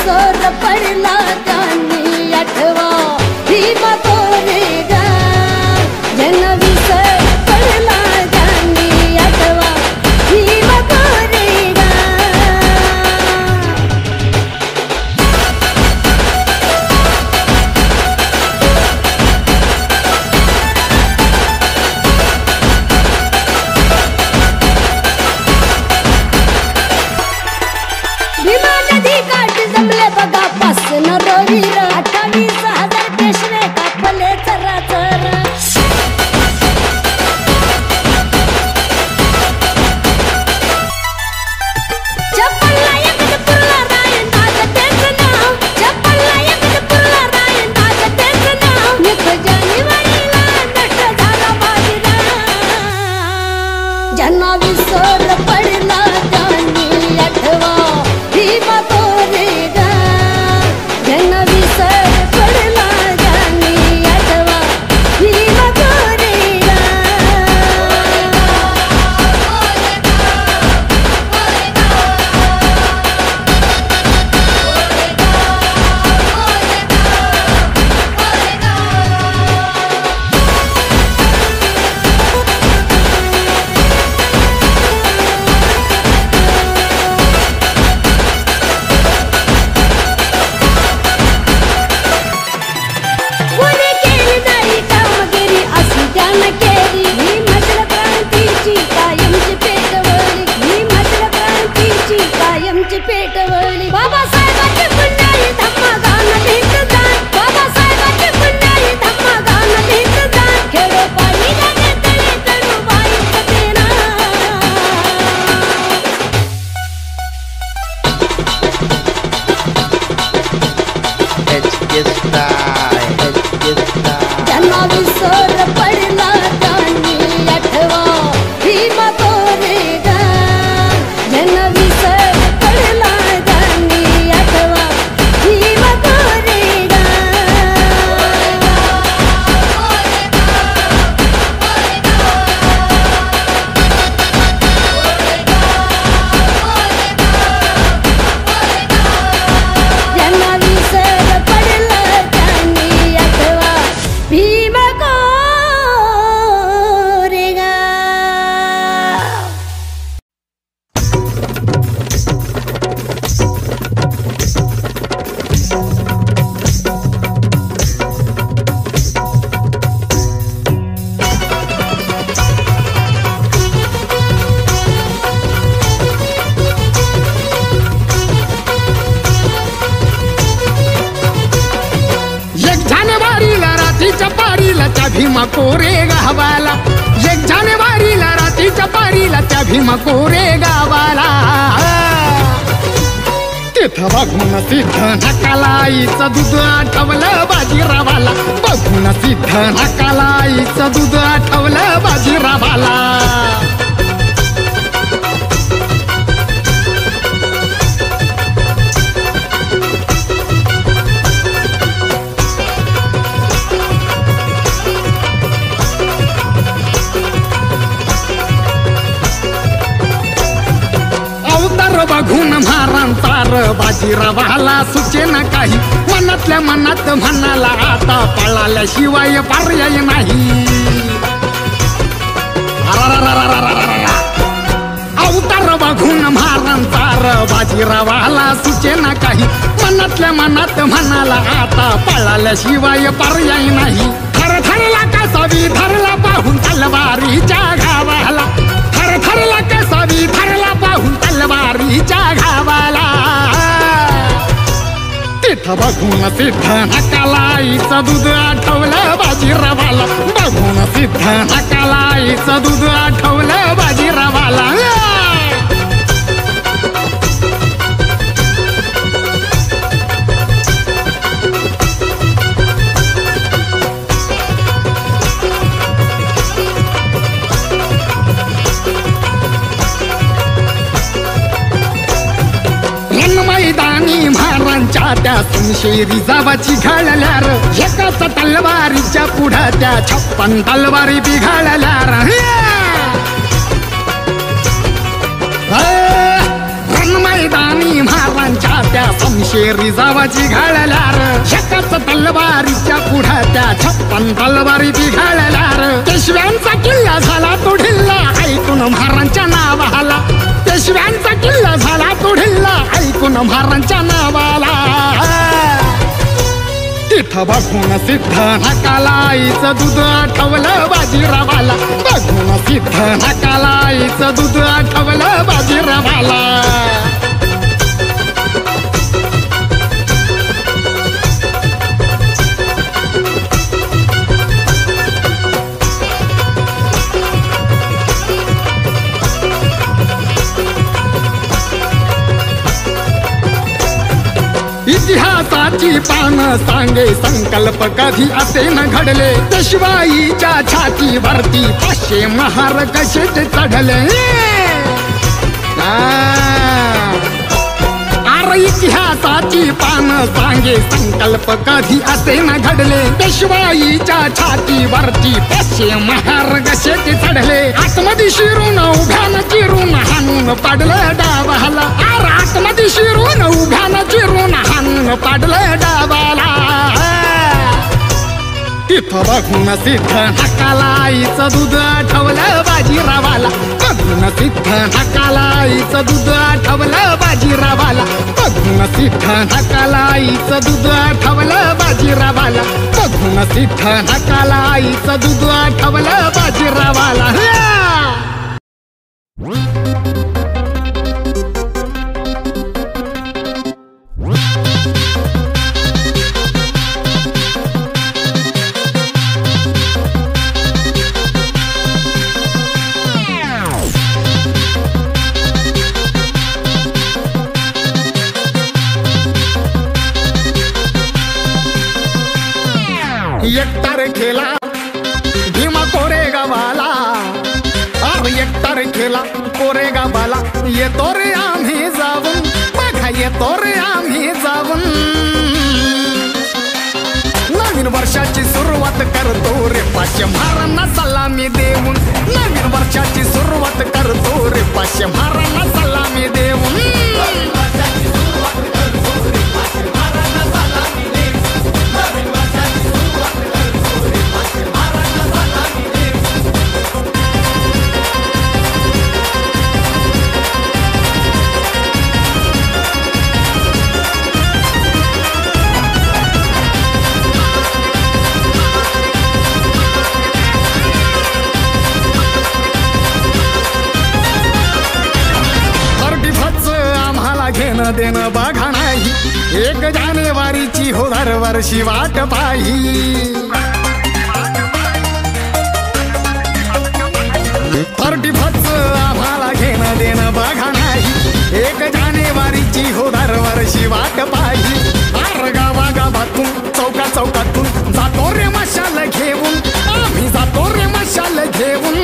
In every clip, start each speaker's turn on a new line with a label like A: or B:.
A: विसर पडला त्यांनी आठवा भीमा कोरेगाव जन विसर पडला त्यांनी आठवा भीमा कोरेगाव भीमा नदी काठी जमले बघा पासन रवीर 28,000 पेशवे कापले चराचर चप्पलला एकदपुरला रायन ताकतेचं नाव चप्पलला एकदपुरला रायन ताकतेचं नाव निक जानेवारीला नष्ट झाला बाजीराव ज्यांना विसर पडला त्यांनी आठवा भीमा कोरेगाव जन विसर पडला त्यांनी आठवा भीमा कोरेगाव कोणी केली नाही कामगिरी अशी त्यानं केली भीमाच्या क्रांतीची कायमची पेटवली भीमाच्या क्रांतीची कायमची पेटवली बाबासाहेबांची पुण्याई धम्मा गाणं लिहित जाण बाबासाहेबांची पुण्याई धम्मा गाणं लिहित जाण खेडोपाडी गाणे तळे तळूबाईचं ते नाव ज्यांना विसर पडला त्यांनी आठवा भीमा कोरेगाव जन विसर पडला त्यांनी आठवा भीमा कोरेगाव ज्यांना विसर पडला त्यांनी आठवा भीमा कोरेगाव
B: एक जानेवारीला रात्रीच्या पारीला त्या भीमा कोरेगावाला 1 जानेवारीला रात्रीच्या पारीला त्या भीमा कोरेगावाला तिथं बघून सिद्ध नकाला आईचं दूध आठवलं बाजीरावाला बघून सिद्ध नकाला आईचं दूध आठवलं बाजीरावाला अवतार बघून महारांचार बाजीरावाला सुचेना काही मनातल्या मनात म्हणाला आता पळाल्याशिवाय पर्याय नाही अवतार बघून महारांचार बाजीरावाला सुचेना काही मनातल्या मनात म्हणाला आता पळाल्याशिवाय पर्याय नाही थरथरला कसावी धरला पाहून तलवारीच्या घावाला थरथरला कसावी धरला पाहून तलवारीच्या घावाला तिथं बघून सिद्ध नकाला आईचं दूध आठवलं बाजीरावाला बघून सिद्ध नकाला आईचं दूध आठवलं बाजीरावाला मैदानी महारांच्या त्या तुमशेरी जावाची घालल्या र एकाच तलवारीच्या पुढं त्या 56 तलवारी बिघाडल्या र मैदानी महारांच्या त्या शेरी जावाची घाळल्यार एकाच तलवारीच्या पुढ्या त्या 56 तलवारी बिघाळल्यार पेशव्यांचा किल्ला झाला तो ढिल्ला ऐकून महाराजांच्या नावाला पेशव्यांचा किल्ला झाला तो ढिल्ला ऐकून महाराजांच्या नावाला तिथं बघून सिद्ध नाकाला आईचं दूध आठवलं बाजीरावाला बघून सिद्ध नाकाला आईचं दूध आठवलं बाजीरावाला इतिहासाची पान सांगे संकल्प कधी असे न घडले पेशवाईच्या छातीवरती 500 महार कसे ते चढले इतिहासाची पान सांगे संकल्प कधी असे न घडले पेशवाईच्या छातीवरती 500 महार कसे ते चढले आतमध्ये शिरून उभ्यानं चिरून हाणून पाडलं डावाला आतमध्ये शिरून उभ्यानं चिरून हाणून पाडलं डावाला तिथं बघून सिद्ध नाकाला आईचं दूध आठवलं बाजीरावाला बघून सिद्ध नाकाला आईचं दूध आठवलं बाजीरावाला बघून सिद्ध नाकाला आईचं दूध आठवलं बाजीरावाला बघून सिद्ध नाकाला आईचं दूध आठवलं बाजीरावाला एकटार खेला भीमा कोरेगावाला एकटार खेला कोरेगावाला येतो रे आम्ही जाऊन बघा येतो रे आम्ही जाऊन नवीन वर्षाची सुरुवात करतो रे 500 महारांना सलामी देऊन नवीन वर्षाची सुरुवात करतो रे 500 महारांना सलामी देऊन देणं बघा नाही 1 जानेवारीची हो दरवर्षी वाट पाही 31 आम्हाला घेणं देणं बघा नाही 1 जानेवारीची हो दरवर्षी वाट पाही गावागावातून चौका चौकातून जातो रे मशाल घेऊन आम्ही जातो रे मशाल घेऊन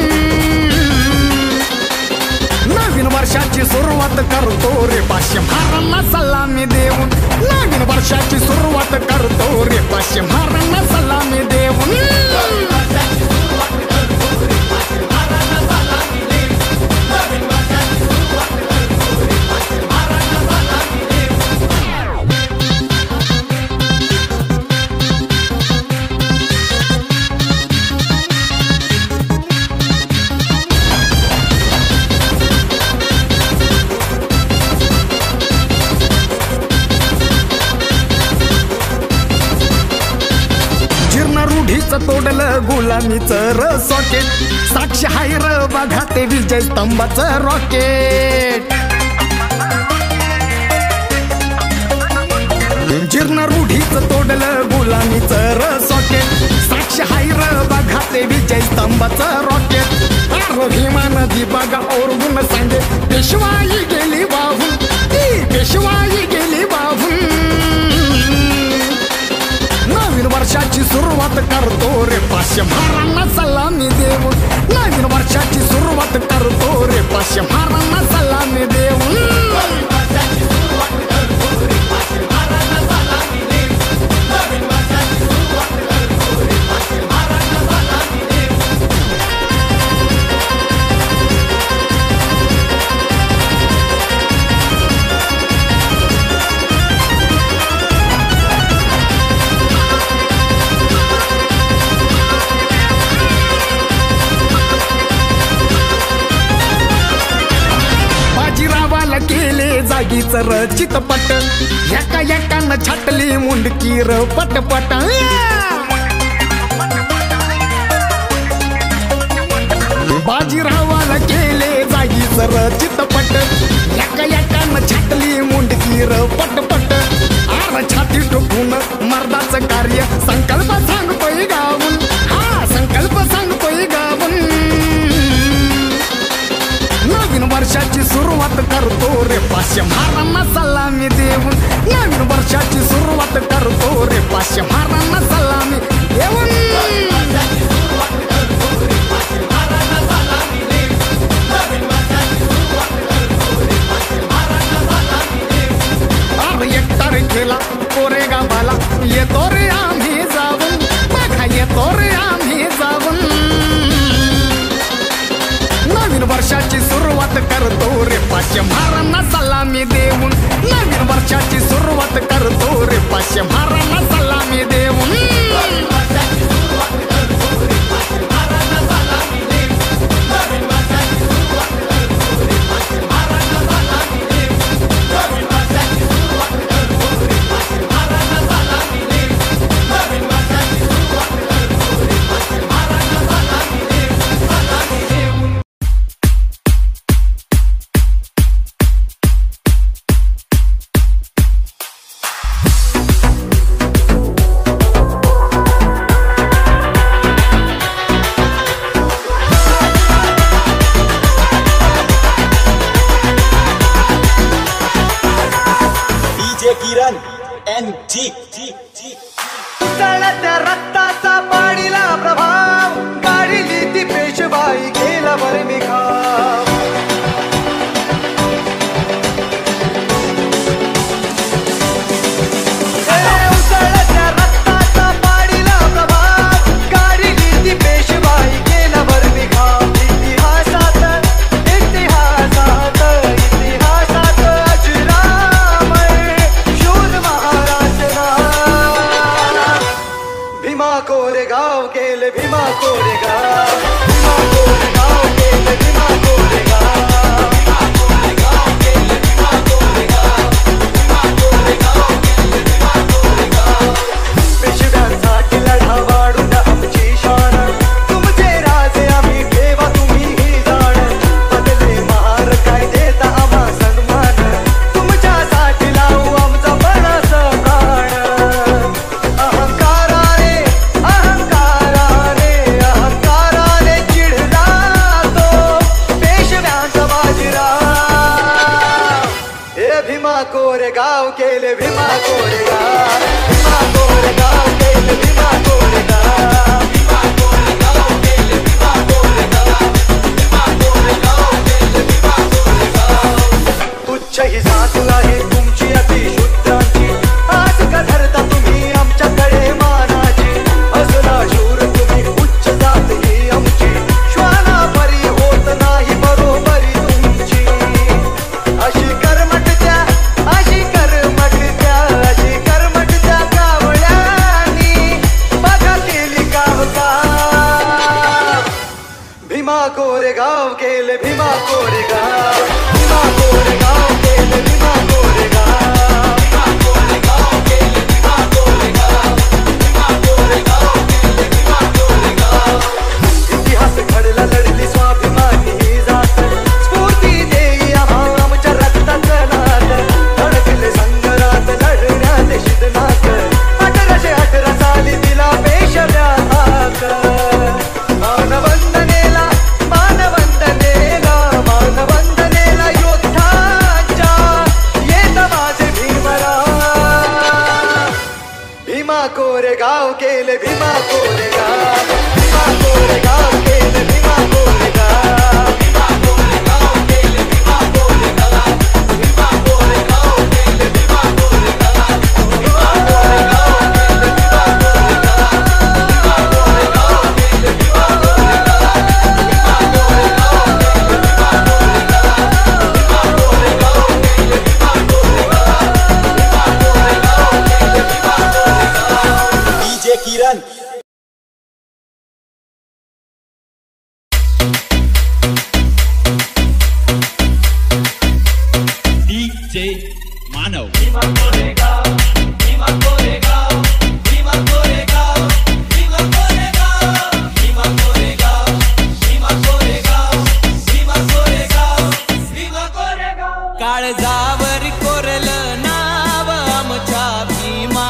B: नवीन वर्षाची सुरुवात करतो रे 500 महारांना सलामी देऊन नवीन वर्षाची सुरुवात करतो रे 500 महारांना सलामी देऊन तोडलं गुलामीचं सॉकेट साक्ष हाय र बघा ते विजय स्तंभाचं रॉकेट जीर्ण रूढीचं तोडलं गुलामीचं सॉकेट साक्ष हाय र बघा ते विजय स्तंभाचं रॉकेट भीमा नदी बघा ओरडून सांगे पेशवाई गेली वाहून पेशवाई गेली वाहून नवीन वर्षाची सुरुवात करतो रे 500 महारांना सलामी देऊन नवीन वर्षाची सुरुवात करतो रे 500 महारांना सलामी देऊन बाजीरावाचं रचित पट एका एकानं छाटली मुंडकी र पटपट बाजीरावाला केले जागीचं रचित पट एका एकानं छाटली मुंडकी र पटपट आर छाती टोकून मर्दाचं कार्य संकल्प सांगतोय गावून हा संकल्प सांगतोय गावून नवीन वर्षाची सुरुवात करतो रे पाचशे महारांना सलामी देऊन नवीन वर्षाची सुरुवात करतो रे पाचशे महारांना सलामी देऊन तारखेला कोरेगावाला येतो रे आम्ही जाऊन बघा येतो रे आम्ही जाऊन नवीन वर्षाची सुरुवात करतो रे पाचशे महारांना सलामी देऊन नवीन वर्षाची सुरुवात करतो रे पाचशे महारांना सलामी देऊन
C: किरण NG
D: तळत्या रक्ताचा पाडीला प्रभाव काढली ती पेशवाई गेला वर मी घाव तळत्या रक्ताचा पाडीला प्रभाव काढली ती पेशवाई गेला वर मी घाव इतिहासात भीमा कोरेगाव गेले भीमा कोरेगाव भीमा कोरेगाव गेले भीमा कोरेगाव भीमा कोरेगाव गेले भीमा कोरेगाव भीमा कोरेगाव गेले भीमा कोरेगाव पेशव्यांसाठी लढा वाढून आमची शान तुमचे राजे आम्ही ठेवा तुम्ही ही जाण बदले महार काय देता आम्हा सन्मान तुमच्यासाठी लावू आमचा बळाचा प्राण भीमा कोरेगाव केले भीमा कोरेगाव भीमा कोरेगाव केले भीमा कोरेगाव भीमा कोरेगाव केले भीमा कोरेगाव भीमा कोरेगाव केले भीमा कोरेगाव उच्च ही सासू आहे तुमची अति शुद्धांची आज का धरता तुम्ही आमच्याकडे मानाची असला शूर तुम्ही उच्च जात ही आमची श्वाना परी होत नाही बरोबरी तुमची अशी कर्मठ भीमा कोरेगाव केले भीमा कोरेगाव भीमा कोरेगाव केले भीमा कोरेगाव भीमा कोरेगाव केले भीमा कोरेगाव भीमा कोरेगाव केले भीमा कोरेगाव इतिहास घडला लढली स्वाभिमानी ही जात स्फूर्ती देई आमच्या रक्ताचं नात धडकले संग्रात लढण्यात शिदनात 1818 साली दिला पेशव्या हाक मानवंदनेला योद्धाच्या येत माझे भीमराव भीमा कोरेगाव केले भीमा कोरेगाव भीमा कोरेगाव केले भीमा कोरेगाव भीमा कोरेगाव केले भीमा कोरेगाव भीमा कोरेगाव केले भीमा कोरेगाव भीमा कोरेगाव केले भीमा कोरेगाव भीमा कोरेगाव केले भीमा
C: DJ Kiran मानव
D: भीमा कोरेगाव भीमा कोरेगाव भीमा कोरेगाव भीमा कोरेगाव भीमा कोरेगाव भीमा कोरेगाव भीमा कोरेगाव भीमा कोरेगाव काळजावर कोरलं नाव आमच्या भीमा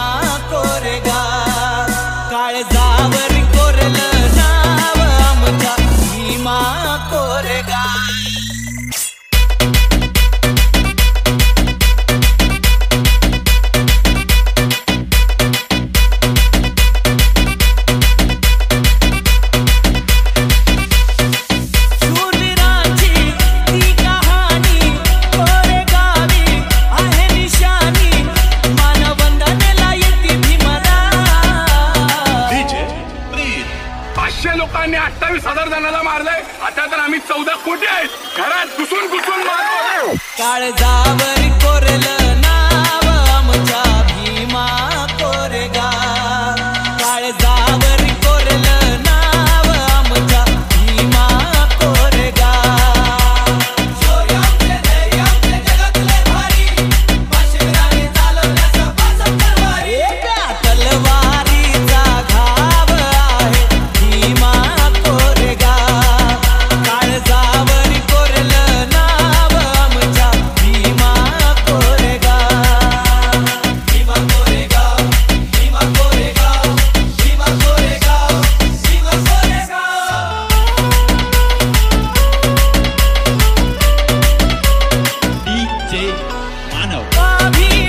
D: कोरेगाव काळजावर कोरलं नाव आमच्या भीमा कोरेगाव
E: लोकांनी 28,000 जणांना मारलंय. आता तर आम्ही 14 कोटी आहेत. घरात घुसून मारतो.
D: काळजावर कोरलं नाव आमच्या भीमा कोरेगाव काळजावर कोरलं नाव आमच्या भीमा कोरेगाव शौर्याचे धैर्याचे जगातले भारी पाशविराने चालवण्याचा पासत तलवारी त्या तलवारीचा घाव आहे भीमा कोरेगाव काळजावर कोरलं नाव आमच्या भीमा कोरेगाव भीमा कोरेगाव भीमा कोरेगाव भीमा कोरेगाव भीमा कोरेगाव
C: डीजे मानव
D: भीमा